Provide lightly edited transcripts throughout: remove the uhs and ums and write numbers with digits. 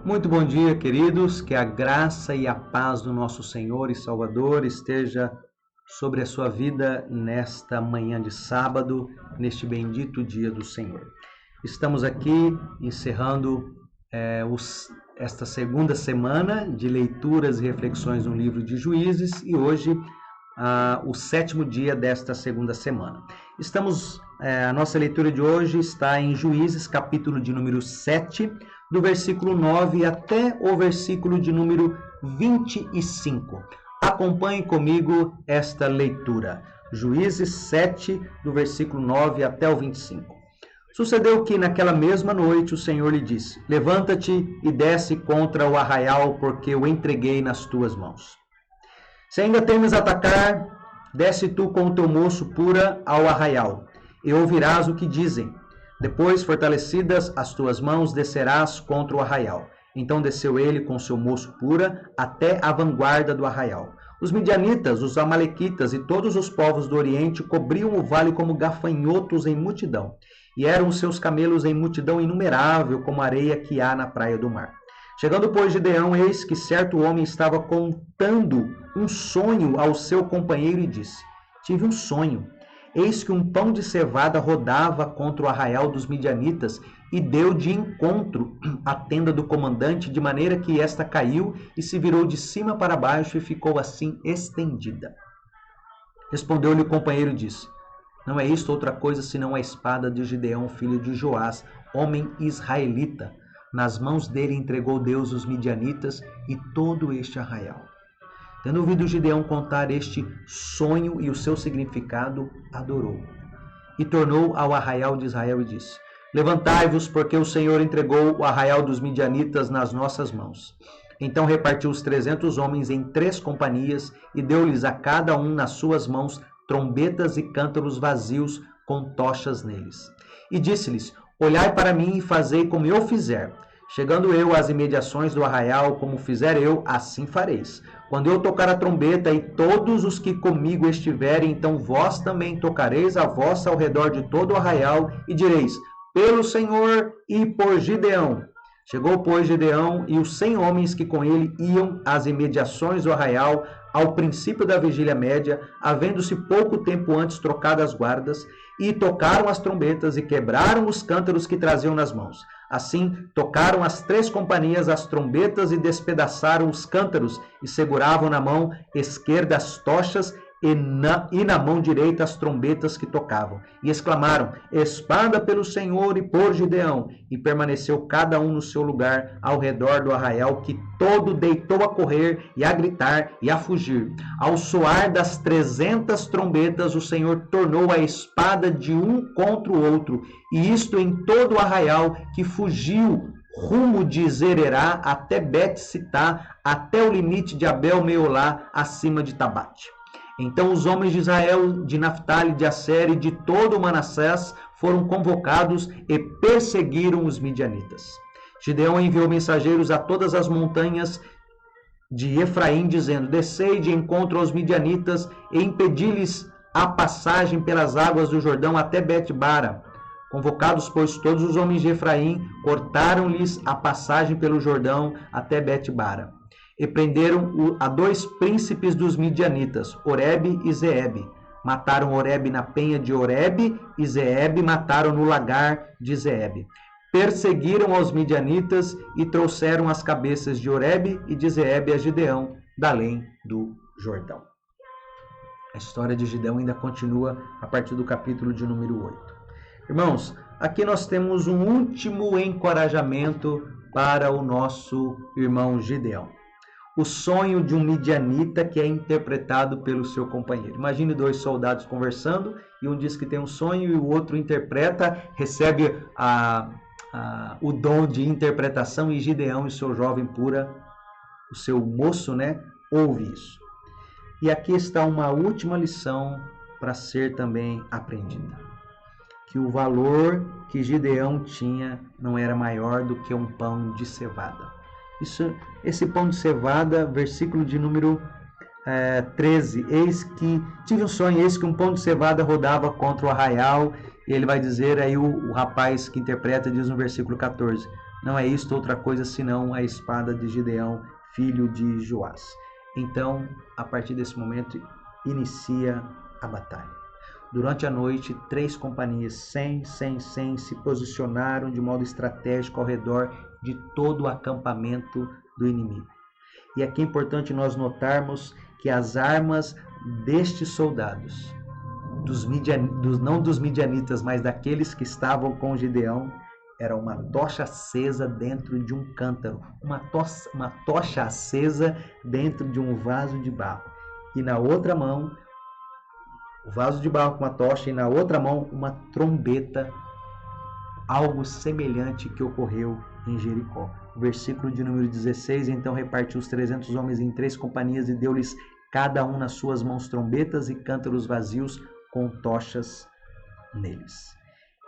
Muito bom dia, queridos. Que a graça e a paz do nosso Senhor e Salvador esteja sobre a sua vida nesta manhã de sábado, neste bendito dia do Senhor. Estamos aqui encerrando esta segunda semana de leituras e reflexões no livro de Juízes e hoje o sétimo dia desta segunda semana. A nossa leitura de hoje está em Juízes, capítulo de número 7, do versículo 9 até o versículo de número 25. Acompanhe comigo esta leitura. Juízes 7, do versículo 9 até o 25. Sucedeu que naquela mesma noite o Senhor lhe disse: Levanta-te e desce contra o arraial, porque o entreguei nas tuas mãos. Se ainda temes atacar, desce tu com o teu moço pura ao arraial, e ouvirás o que dizem. Depois, fortalecidas as tuas mãos, descerás contra o arraial. Então desceu ele com seu moço pura até a vanguarda do arraial. Os midianitas, os amalequitas e todos os povos do Oriente cobriam o vale como gafanhotos em multidão, e eram os seus camelos em multidão inumerável, como a areia que há na praia do mar. Chegando, pois, Gideão, eis que certo homem estava contando um sonho ao seu companheiro e disse: Tive um sonho. Eis que um pão de cevada rodava contra o arraial dos midianitas e deu de encontro à tenda do comandante, de maneira que esta caiu e se virou de cima para baixo e ficou assim estendida. Respondeu-lhe o companheiro e disse: Não é isto outra coisa senão a espada de Gideão, filho de Joás, homem israelita. Nas mãos dele entregou Deus os midianitas e todo este arraial. Tendo ouvido Gideão contar este sonho e o seu significado, adorou. E tornou ao arraial de Israel e disse: Levantai-vos, porque o Senhor entregou o arraial dos midianitas nas nossas mãos. Então repartiu os 300 homens em 3 companhias e deu-lhes a cada um nas suas mãos trombetas e cântaros vazios com tochas neles. E disse-lhes: Olhai para mim e fazei como eu fizer. Chegando eu às imediações do arraial, como fizer eu, assim fareis. Quando eu tocar a trombeta e todos os que comigo estiverem, então vós também tocareis a vossa ao redor de todo o arraial e direis: Pelo Senhor e por Gideão. Chegou, pois, Gideão e os 100 homens que com ele iam às imediações do arraial, ao princípio da vigília média, havendo-se pouco tempo antes trocado as guardas, e tocaram as trombetas e quebraram os cântaros que traziam nas mãos. Assim, tocaram as 3 companhias as trombetas e despedaçaram os cântaros, e seguravam na mão esquerda as tochas e na mão direita as trombetas que tocavam. E exclamaram: Espada pelo Senhor e por Gideão. E permaneceu cada um no seu lugar ao redor do arraial, que todo deitou a correr e a gritar e a fugir. Ao soar das 300 trombetas, o Senhor tornou a espada de um contra o outro, e isto em todo o arraial, que fugiu rumo de Zererá até Bet-Sitá, até o limite de Abel-Meolá, acima de Tabate. Então os homens de Israel, de Naftali, de Asser e de todo o Manassés foram convocados e perseguiram os midianitas. Gideão enviou mensageiros a todas as montanhas de Efraim, dizendo: Descei de encontro aos midianitas e impedi-lhes a passagem pelas águas do Jordão até Bet-Bara. Convocados, pois, todos os homens de Efraim, cortaram-lhes a passagem pelo Jordão até Bet-Bara. E prenderam a 2 príncipes dos midianitas, Oreb e Zeeb. Mataram Oreb na penha de Oreb e Zeeb mataram no lagar de Zeeb. Perseguiram aos midianitas e trouxeram as cabeças de Oreb e de Zeeb a Gideão, da além do Jordão. A história de Gideão ainda continua a partir do capítulo de número 8. Irmãos, aqui nós temos um último encorajamento para o nosso irmão Gideão. O sonho de um midianita que é interpretado pelo seu companheiro. Imagine 2 soldados conversando e um diz que tem um sonho e o outro interpreta, recebe o dom de interpretação, e Gideão e seu jovem pura, o seu moço, ouve isso. E aqui está uma última lição para ser também aprendida. Que o valor que Gideão tinha não era maior do que um pão de cevada. Esse pão de cevada, versículo de número 13, eis que tive um sonho, eis que um pão de cevada rodava contra o arraial, e ele vai dizer aí, o rapaz que interpreta diz no versículo 14, Não é isto outra coisa senão a espada de Gideão, filho de Joás. Então, a partir desse momento, inicia a batalha. Durante a noite, 3 companhias, 100, se posicionaram de modo estratégico ao redor de todo o acampamento do inimigo. E aqui é importante nós notarmos que as armas destes soldados, não dos midianitas, mas daqueles que estavam com Gideão, era uma tocha acesa dentro de um cântaro, uma tocha acesa dentro de um vaso de barro. E na outra mão, o vaso de barro com uma tocha, e na outra mão, uma trombeta, algo semelhante que ocorreu em Jericó. Versículo de número 16, então repartiu os 300 homens em 3 companhias e deu-lhes cada um nas suas mãos trombetas e cântaros vazios com tochas neles.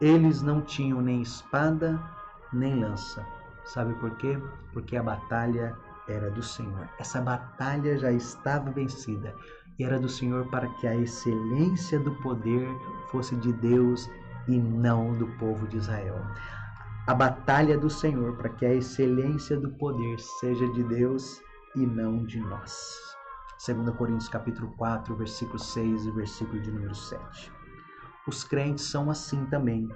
Eles não tinham nem espada, nem lança. Sabe por quê? Porque a batalha era do Senhor. Essa batalha já estava vencida. E era do Senhor para que a excelência do poder fosse de Deus e não do povo de Israel. A batalha do Senhor para que a excelência do poder seja de Deus e não de nós. 2 Coríntios capítulo 4, versículo 6 e versículo de número 7. Os crentes são assim também.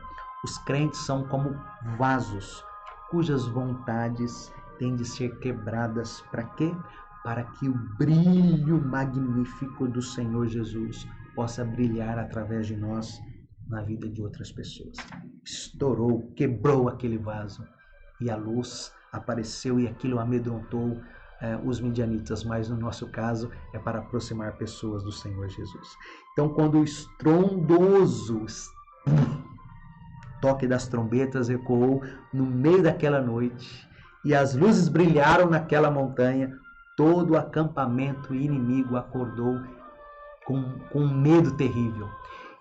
Os crentes são como vasos, cujas vontades têm de ser quebradas. Para quê? Para que o brilho magnífico do Senhor Jesus possa brilhar através de nós na vida de outras pessoas. Estourou, quebrou aquele vaso e a luz apareceu e aquilo amedrontou os midianitas, mas no nosso caso é para aproximar pessoas do Senhor Jesus. Então, quando o estrondoso toque das trombetas ecoou no meio daquela noite e as luzes brilharam naquela montanha, todo o acampamento inimigo acordou com um medo terrível.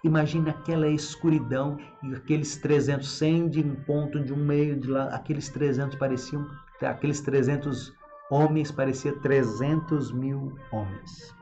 Imagina aquela escuridão e aqueles 300, 100 de um ponto, de um meio, de lá, aqueles 300 homens pareciam 300.000 homens.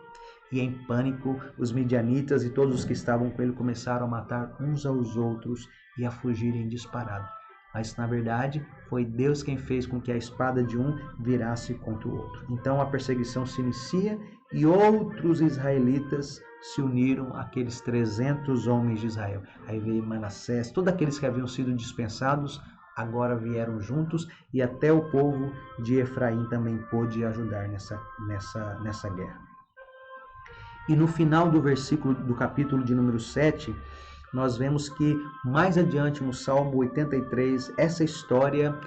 E em pânico, os midianitas e todos os que estavam com ele começaram a matar uns aos outros e a fugirem disparado. Mas, na verdade, foi Deus quem fez com que a espada de um virasse contra o outro. Então a perseguição se inicia e outros israelitas se uniram àqueles 300 homens de Israel. Aí veio Manassés, todos aqueles que haviam sido dispensados, agora vieram juntos e até o povo de Efraim também pôde ajudar nessa guerra. E no final do versículo do capítulo de número 7, nós vemos que mais adiante no Salmo 83, essa história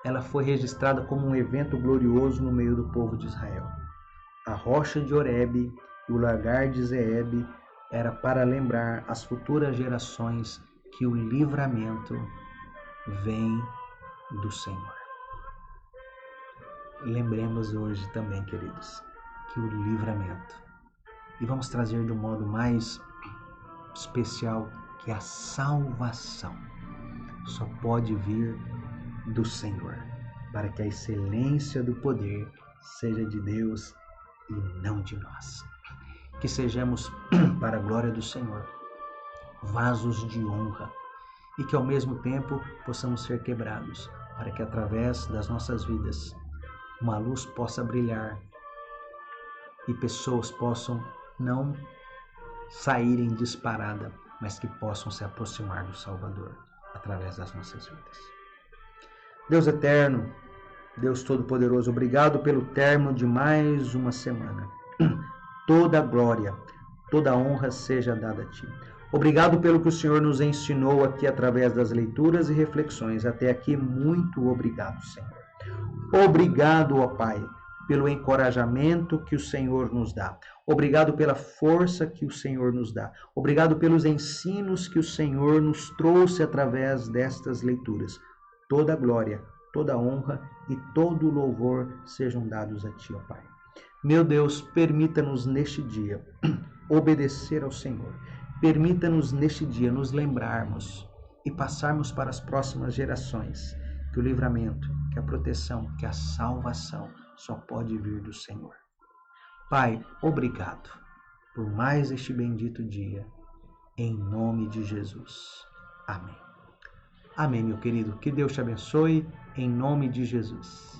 ela foi registrada como um evento glorioso no meio do povo de Israel. A rocha de Horebe e o lagar de Zeeb era para lembrar às futuras gerações que o livramento vem do Senhor. Lembremos hoje também, queridos, que o livramento, e vamos trazer de um modo mais especial, que a salvação só pode vir do Senhor, para que a excelência do poder seja de Deus e não de nós. Que sejamos, para a glória do Senhor, vasos de honra e que ao mesmo tempo possamos ser quebrados, para que através das nossas vidas uma luz possa brilhar e pessoas possam não saírem disparada, mas que possam se aproximar do Salvador através das nossas vidas. Deus eterno, Deus Todo-Poderoso, obrigado pelo término de mais uma semana. Toda a glória, toda a honra seja dada a Ti. Obrigado pelo que o Senhor nos ensinou aqui através das leituras e reflexões. Até aqui, muito obrigado, Senhor. Obrigado, ó Pai, pelo encorajamento que o Senhor nos dá. Obrigado pela força que o Senhor nos dá. Obrigado pelos ensinos que o Senhor nos trouxe através destas leituras. Toda a glória, toda a honra e todo o louvor sejam dados a Ti, ó Pai. Meu Deus, permita-nos neste dia obedecer ao Senhor. Permita-nos neste dia nos lembrarmos e passarmos para as próximas gerações que o livramento, que a proteção, que a salvação só pode vir do Senhor. Pai, obrigado por mais este bendito dia, em nome de Jesus. Amém. Amém, meu querido. Que Deus te abençoe, em nome de Jesus.